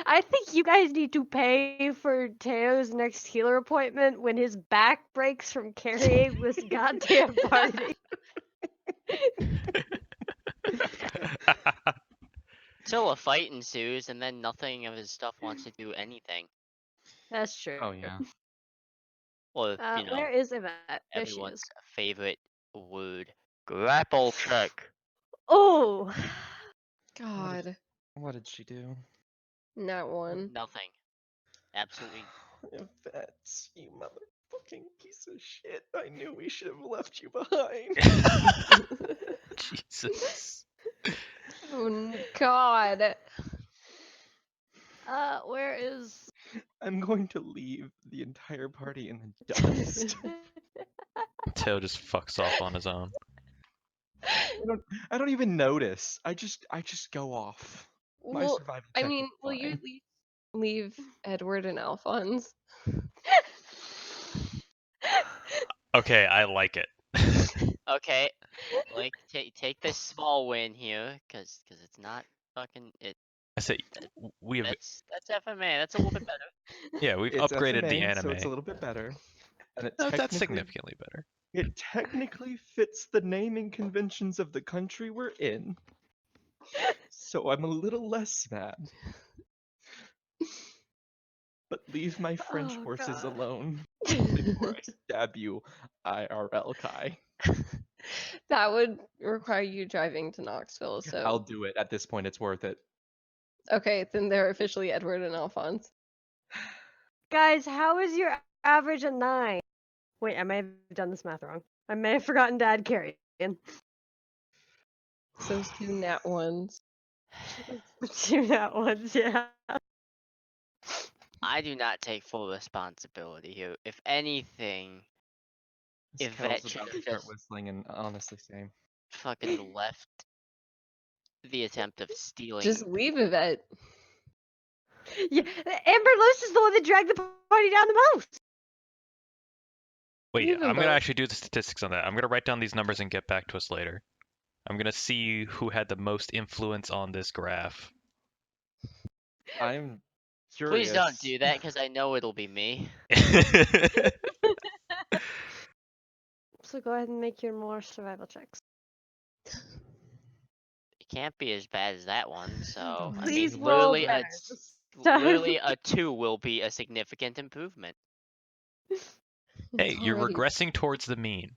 I think you guys need to pay for Teo's next healer appointment when his back breaks from carrying this goddamn party. Till a fight ensues, and then nothing of his stuff wants to do anything. That's true. Oh yeah. Or, you know, Where is Yvette? There she everyone's is. favorite word. Grapple check. Oh, God. What did she do? Not one. Nothing. Absolutely. That's you motherfucking piece of shit. I knew we should have left you behind. Jesus. Oh, God. where is? I'm going to leave the entire party in the dust. Teo just fucks off on his own. I don't even notice. I just go off. My Well, survival I check mean, is will you fine. leave Edward and Alphonse? Okay, I like it. Okay, like take this small win here, cause it's not fucking it. I say we have That's FMA. That's a little bit better. yeah, we've It's upgraded the FMA, so anime. it's a little bit better. And it That's technically significantly better. it technically fits the naming conventions of the country we're in. So I'm a little less mad. But leave my French Oh, horses God. alone before I stab you, IRL Kai. That would require you driving to Knoxville, I'll so. do it. At this point, it's worth it. Okay, then they're officially Edward and Alphonse. Guys, how is your average a 9? Wait, I may have done this math wrong. I may have forgotten to add carry in. Those two nat ones. Two that ones, yeah. I do not take full responsibility here. If anything, This Yvette Kel's should about to have start just whistling and honestly same. fucking left the attempt of stealing. Just leave Yvette. Yeah, Amber Lose is the one that dragged the party down the most. Wait, Leave them I'm gonna both. actually do the statistics on that. I'm gonna write down these numbers and get back to us later. I'm gonna see who had the most influence on this graph. I'm curious. Please don't do that, because I know it'll be me. So go ahead and make your more survival checks. It can't be as bad as that one, so I Please mean, roll literally better this time. literally a 2 will be a significant improvement. Hey, It's you're already- regressing towards the mean.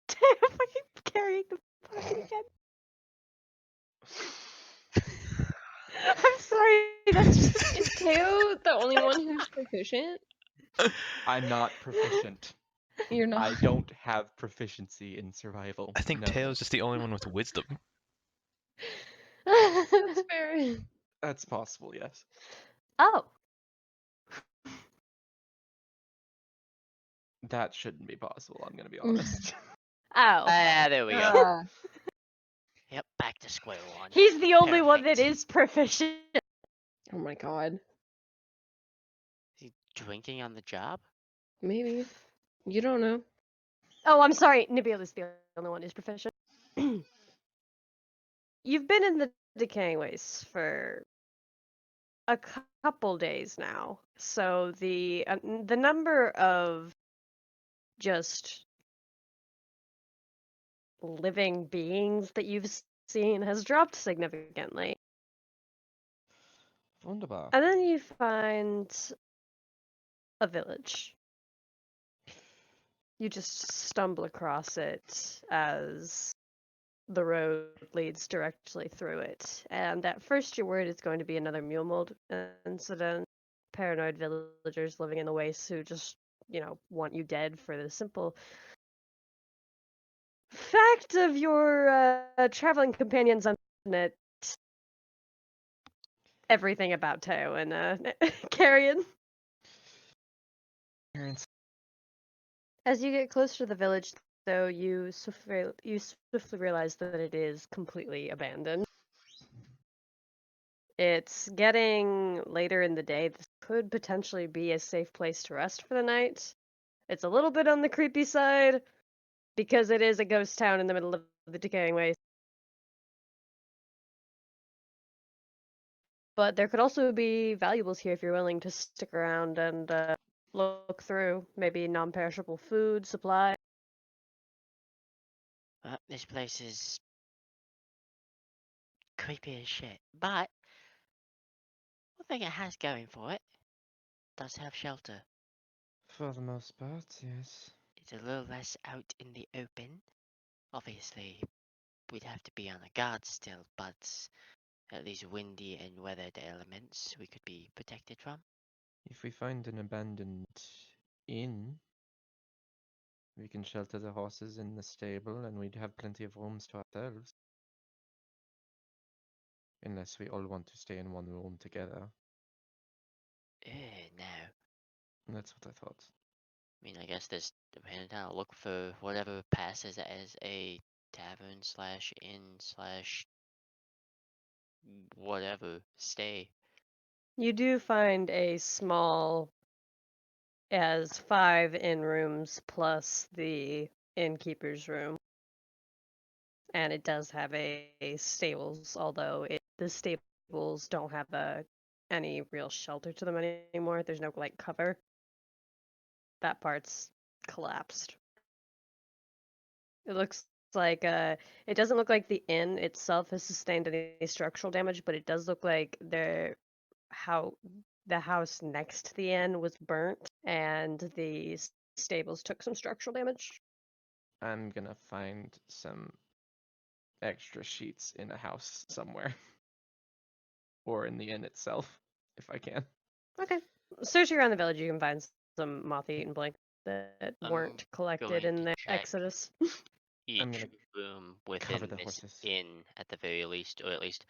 Damn, fucking carrying the party again. I'm sorry, that's just Is Teo the only one who's proficient? I'm not proficient. You're not. I don't have proficiency in survival. I think no. Teo's just the only one with wisdom. That's fair. That's possible, yes. Oh. That shouldn't be possible, I'm gonna be honest. Oh. Ah, there we go. Ah, Yep, back to square one. He's the only one that Perfect. is proficient. oh my god. Is he drinking on the job? Maybe. You don't know. Oh, I'm sorry. Nabil is the only one who's proficient. You've been in the decaying waste for a couple days now, so the number of just living beings that you've seen has dropped significantly. Wunderbar. And then you find a village. You just stumble across it as the road leads directly through it. And at first, you're worried it's going to be another mule mold incident. Paranoid villagers living in the wastes who just, want you dead for the simple fact of your traveling companions on it. Everything about Teo and Carrion. Parents. As you get closer to the village, though, you swiftly realize that it is completely abandoned. It's getting later in the day. This could potentially be a safe place to rest for the night. It's a little bit on the creepy side because it is a ghost town in the middle of the decaying waste. But there could also be valuables here if you're willing to stick around and look through. Maybe non-perishable food, supply. Well, this place is creepy as shit. But one thing it has going for it does have shelter. For the most part, yes. It's a little less out in the open. Obviously, we'd have to be on the guard still, but at least windy and weathered elements we could be protected from. If we find an abandoned inn, we can shelter the horses in the stable and we'd have plenty of rooms to ourselves. Unless we all want to stay in one room together. No. That's what I thought. I mean, I guess there's depending on look for whatever passes as a tavern slash inn slash whatever stay. You do find a small, as 5 inn rooms plus the innkeeper's room. And it does have a stables, although the stables don't have any real shelter to them anymore. There's no like cover. That part's collapsed. It looks like it doesn't look like the inn itself has sustained any structural damage, but it does look like how the house next to the inn was burnt and the stables took some structural damage. I'm gonna find some extra sheets in a house somewhere. Or in the inn itself, if I can. Okay. Searching around the village, you can find some moth-eaten blankets that I'm weren't collected going in to the check Exodus. each gonna room cover within the this horses. inn at the very least, or at least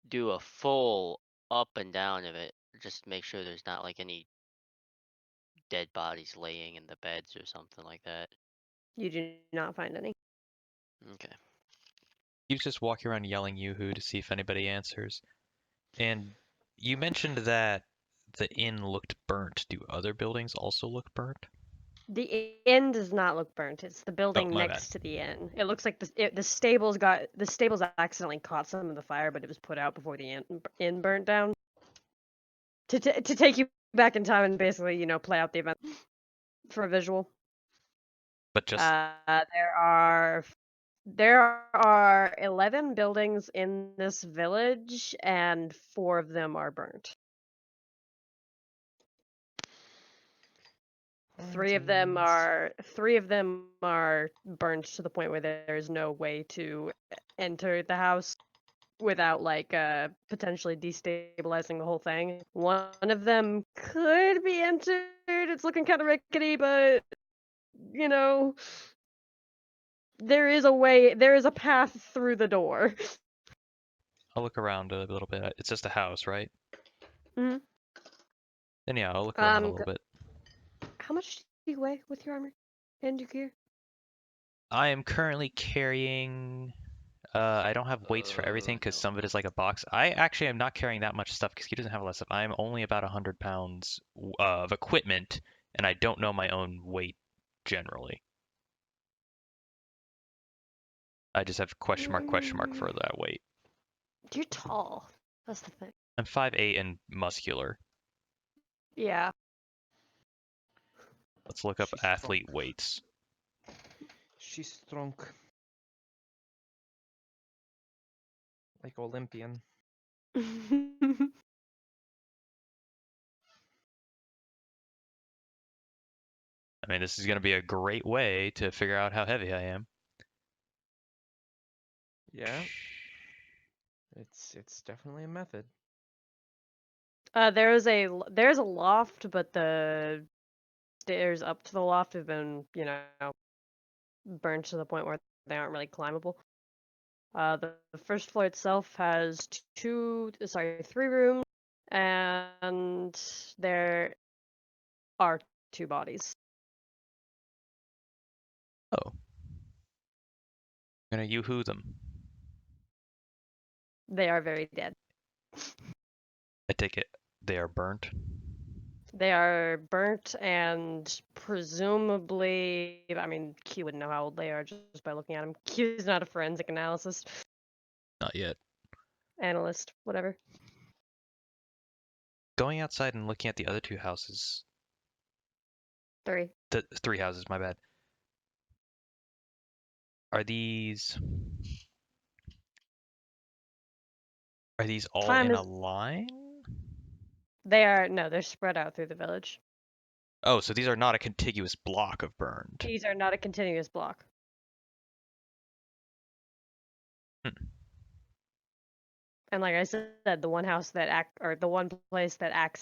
do a full up and down of it. Just make sure there's not like any dead bodies laying in the beds or something like that. You do not find any. Okay. He's just walking around yelling yoo-hoo to see if anybody answers. And you mentioned that the inn looked burnt. Do other buildings also look burnt? The inn does not look burnt. It's the building my bad. next to the inn. It looks like the stables accidentally caught some of the fire, but it was put out before the inn burnt down. To take you back in time and basically, play out the event for a visual. But just There are 11 buildings in this village, and 4 of them are burnt. 3 of them are burned to the point where there is no way to enter the house without potentially destabilizing the whole thing. One of them could be entered. It's looking kind of rickety, but there is a path through the door. I'll look around a little bit. It's just a house, right? Mhm. Then yeah, I'll look around a little bit. How much do you weigh with your armor and your gear? I am currently carrying. I don't have weights for everything because some of it is like a box. I actually am not carrying that much stuff because he doesn't have a lot of stuff. I'm only about 100 pounds of equipment, and I don't know my own weight generally. I just have question mark for that weight. You're tall. That's the thing. I'm 5'8" and muscular. Yeah. Let's look up She's athlete strong. weights. She's strong. Like Olympian. I mean, this is going to be a great way to figure out how heavy I am. Yeah, it's definitely a method. There's a loft, but the stairs up to the loft have been, burned to the point where they aren't really climbable. The first floor itself has three rooms, and there are two bodies. Oh. I'm gonna yoo-hoo them. They are very dead. I take it they are burnt. They are burnt and presumably, I mean, Q would know how old they are just by looking at them. Q's not a forensic Not yet. analyst, whatever. Going outside and looking at the other two houses. Three. The three houses, my bad. Are these all Time in a is. line? They're spread out through the village. Oh, so these are not a contiguous block of burned. These are not a continuous block. Hmm. And like I said, the one house the one place that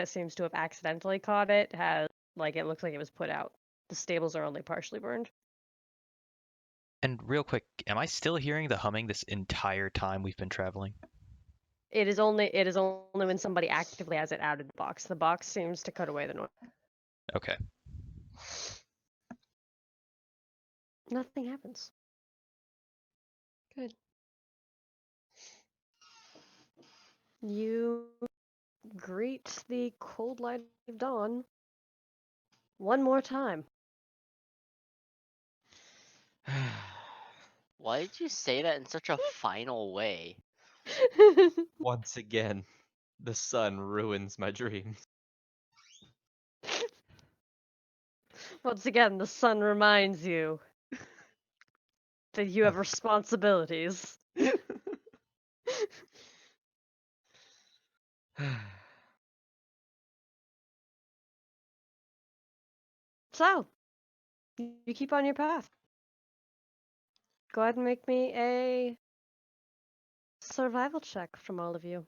seems to have accidentally caught it has it looks like it was put out. The stables are only partially burned. And real quick, am I still hearing the humming this entire time we've been traveling? It is only when somebody actively has it out of the box. The box seems to cut away the noise. Okay. Nothing happens. Good. You greet the cold light of dawn one more time. Why did you say that in such a final way? Once again, the sun ruins my dreams. Once again, the sun reminds you that you have responsibilities. So, you keep on your path. Go ahead and make me a survival check from all of you.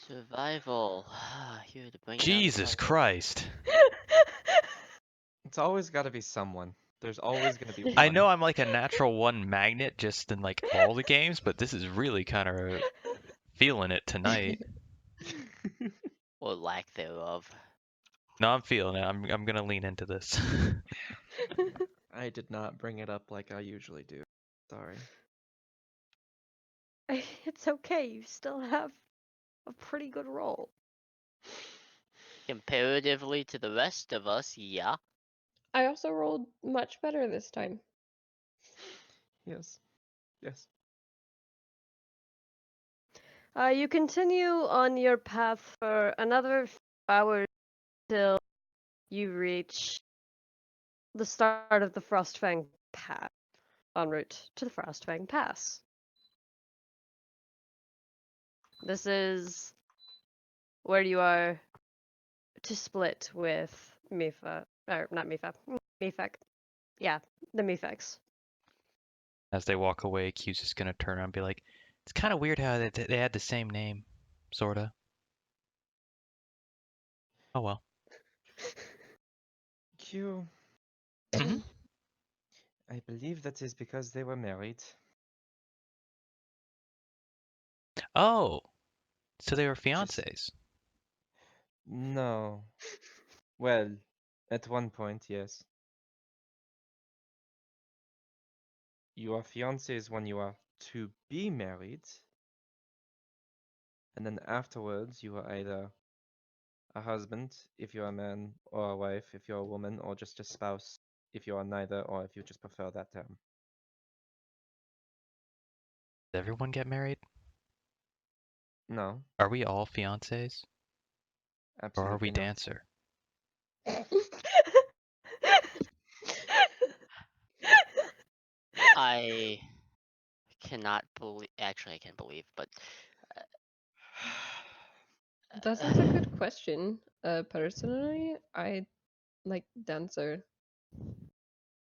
Survival. Here to bring down the Jesus party. Christ. It's always got to be someone. There's always going to be I one. know I'm like a natural one magnet just in like all the games, but this is really kind of feeling it tonight. Or lack thereof. No, I'm feeling it. I'm gonna lean into this. I did not bring it up like I usually do. Sorry. It's okay, you still have a pretty good roll. Comparatively to the rest of us, yeah. I also rolled much better this time. Yes. Yes. You continue on your path for another few hours till you reach the start of the Frostfang Pass, en route to the Frostfang Pass. This is where you are to split with Mifa, or not Mifa, Mifek. Yeah, the Mifeks. As they walk away, Q's just gonna turn around and be like, "It's kind of weird how they had the same name, sorta." Oh well. Q, Hmm. I believe that is because they were married. Oh, so they were Just fiancés. no. Well, at one point, yes. You are fiancés when you are to be married, and then afterwards you are either a husband if you're a man, or a wife if you're a woman, or just a spouse if you are neither, or if you just prefer that term. Did everyone get married? No, Are we all fiancés? Or are we absolutely not. dancer? I cannot believe. Actually, I can believe, but. That is a good question. Personally, I like dancer.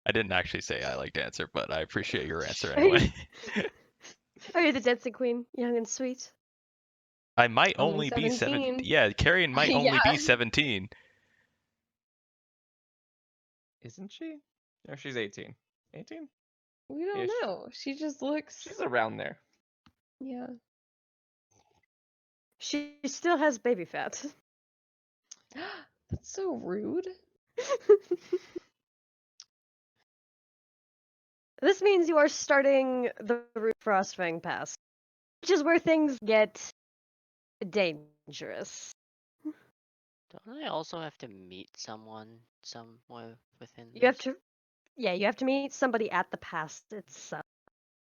I didn't actually say I like to answer, but I appreciate your answer Are you, anyway. are you the dancing queen, young and sweet? I might Only only be 17. 17. Yeah, Carrion might only Yeah. be 17. Isn't she? No, she's 18. 18? We don't Ish. know. She just looks. She's around there. Yeah. She still has baby fat. That's so rude. This means you are starting the route for Frostfang Pass, which is where things get dangerous. Don't I also have to meet someone somewhere within You have this? to, yeah, you have to meet somebody at the pass itself.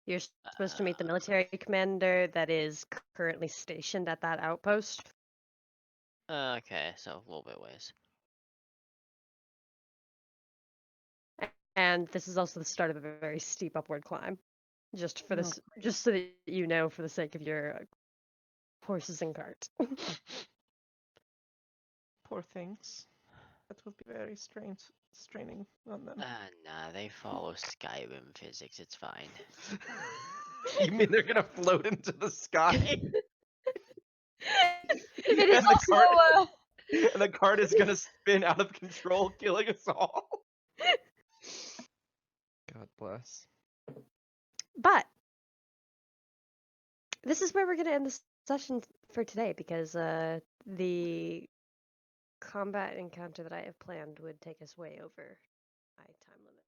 You're supposed to meet the military commander that is currently stationed at that outpost. Okay, so a little bit ways. And this is also the start of a very steep upward climb. Just for Oh, this, just so that you know, for the sake of your horses and cart. Poor things. That would be very straining on them. Nah, they follow Skyrim physics, it's fine. You mean they're gonna float into the sky? It is And the also cart, and the cart is gonna spin out of control, killing us all. God bless. but this is where we're gonna end the session for today because the combat encounter that I have planned would take us way over my time limit.